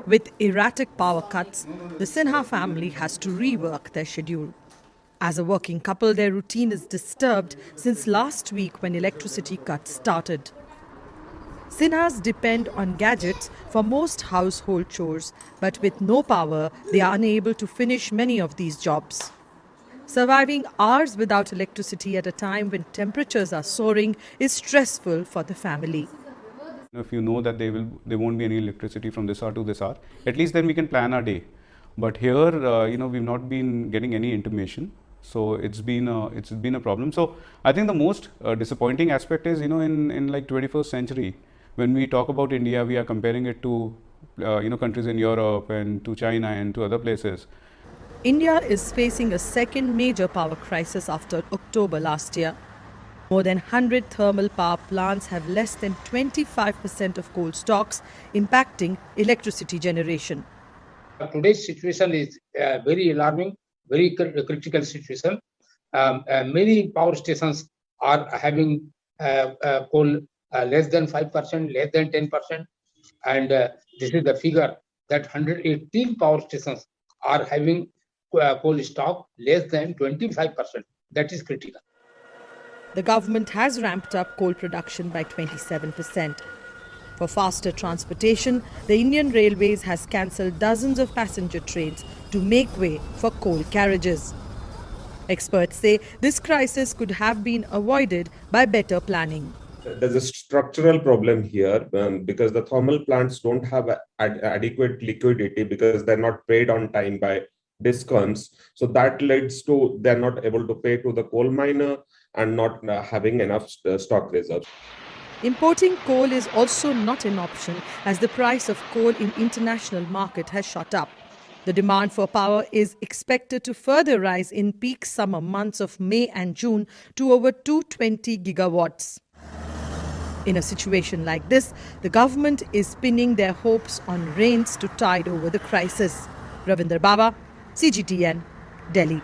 With erratic power cuts, the Sinha family has to rework their schedule. As a working couple, their routine is disturbed since last week when electricity cuts started. Sinhas depend on gadgets for most household chores, but with no power, they are unable to finish many of these jobs. Surviving hours without electricity at a time when temperatures are soaring is stressful for the family. If you know that there won't be any electricity from this hour to this hour, at least then we can plan our day. But here, we've not been getting any intimation, so it's been a problem. So I think the most disappointing aspect is, in like 21st century, when we talk about India, we are comparing it to countries in Europe and to China and to other places. India is facing a second major power crisis after October last year. More than 100 thermal power plants have less than 25% of coal stocks, impacting electricity generation. Today's situation is very alarming, very critical situation. Many power stations are having coal less than 5%, less than 10%. And this is the figure that 118 power stations are having coal stock less than 25%. That is critical. The government has ramped up coal production by 27%. For faster transportation, the Indian Railways has cancelled dozens of passenger trains to make way for coal carriages. Experts say this crisis could have been avoided by better planning. There's a structural problem here because the thermal plants don't have adequate liquidity because they're not paid on time by discoms. So that leads to they're not able to pay to the coal miner and not having enough stock reserves. Importing coal is also not an option as the price of coal in international market has shot up. The demand for power is expected to further rise in peak summer months of May and June to over 220 gigawatts. In a situation like this, the government is pinning their hopes on rains to tide over the crisis. Ravinder Baba, CGTN, Delhi.